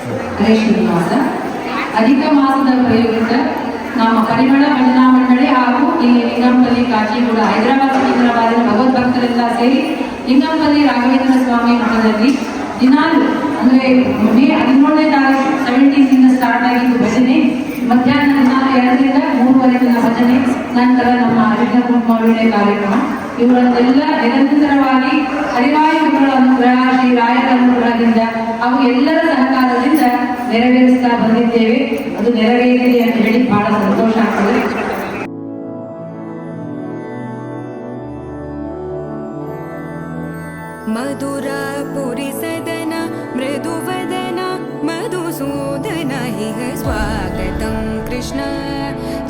ಹರೇ ಶ್ರೀನಿವಾಸ. ಅಧಿಕ ಮಾಸದ ಪ್ರಯುಕ್ತ ನಮ್ಮ ಪರಿಮಳ ಭಜನಾ ಮಂಡಳಿ ಹಾಗೂ ಇಲ್ಲಿ ಲಿಂಗಂಪಲ್ಲಿ ಕಾಚಿಗೂಡ ಹೈದರಾಬಾದ್ ಸಿಕಿಂದ್ರಾಬಾದಿನ ಭಗವದ್ಭಕ್ತರೆಲ್ಲ ಸೇರಿ ಲಿಂಗಂಪಲ್ಲಿ ರಾಘವೇಂದ್ರ ಸ್ವಾಮಿ ಮಠದಲ್ಲಿ ದಿನಾಲು ಅಂದರೆ ಮೇ 17ನೇ ತಾರೀಕು 17 ಸ್ಟಾರ್ಟ್ ಆಗಿದ್ದು ಭಜನೆ. ಮಧ್ಯಾಹ್ನ ದಿನಾಲು 2ರಿಂದ 3:30 ದಿನ ಭಜನೆ, ನಂತರ ನಮ್ಮ ಅರಿವಿನ ಕುಂಕುಮಾವಳಿ ಕಾರ್ಯಕ್ರಮ. ಇವುಗಳನ್ನೆಲ್ಲ ನಿರಂತರವಾಗಿ ಹರಿವಾಯು ಗುರುಗಳ ಅನುಗ್ರಹ, ಶ್ರೀ ರಾಯರ ಅನುಗ್ರಹದಿಂದ ಹಾಗೂ ಎಲ್ಲರ ಸಹಕಾರದಿಂದ ನೆರವೇರಿಸ್ತಾ ಬಂದಿದ್ದೇವೆ. ಅದು ನೆರವೇರಿದೆ ಅಂತ ಹೇಳಿ ಬಹಳ ಸಂತೋಷ ಆಗ್ತದೆ. ಮಧುರಾಪುರಿ ಸದನ ಮೃದುವದನ ಮಧುಸೂದನ ಇಹ ಸ್ವಾಗತಂ ಕೃಷ್ಣ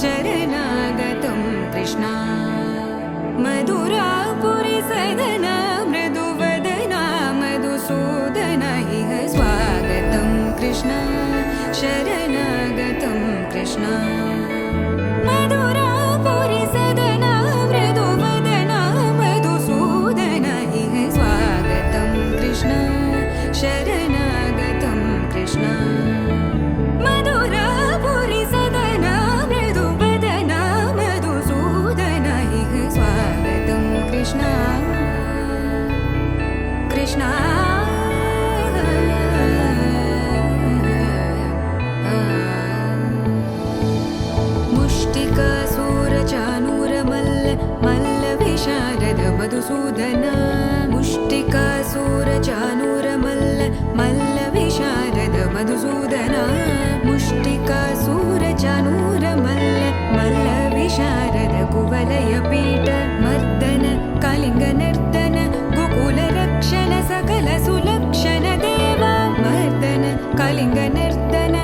ಚರಣಾಗತಂ ಕೃಷ್ಣ. ಮಧುರಾಪುರಿ ಸದನ ಮೃದುವದನ ಮಧುಸೂದನ ಇಹ ಸ್ವಾಗತಂ ಕೃಷ್ಣ ಶರಣಾಗತಂ ಕೃಷ್ಣ. ಮಧುರಾಪುರಿ ಸದನ ಮೃದುವದನ ಮಧುಸೂದನ ಇಹ ಸ್ವಾಗತಂ ಕೃಷ್ಣ ಶರಣಾಗತಂ ಕೃಷ್ಣ. ಮಧುರಾಪುರಿ ಸದನ ಮೃದುವದನ ಮಧುಸೂದನ ಇಹ ಸ್ವಾಗತಂ ಕೃಷ್ಣ ಕೃಷ್ಣ. ಮುಷ್ಟಿಕಾಸೂರಚಾನೂರ ಮಲ್ಲ ಮಲ್ಲ ವಿಶಾರದ ಮಧುಸೂದನ. ಮುಷ್ಟಿಕಾಸೂರಚಾನೂರ ಮಲ್ಲ ಮಲ್ಲ ವಿಶಾರದ ಮಧುಸೂದನ. ಮುಷ್ಟಿಕಾಸೂರಚಾನೂರ ಮಲ್ಲ ಮಲ್ಲ ವಿಶಾರದ ಕುವಲಯ ಪೀಠ ಮರ್ದನ ಕಾಲಿಂಗ ನರ್ತನ ಗೋಕುಲ ರಕ್ಷಣ ಸಕಲ ಸುಲಕ್ಷಣ ದೇವ. ಮರ್ದನ ಕಾಲಿಂಗ ನರ್ತನ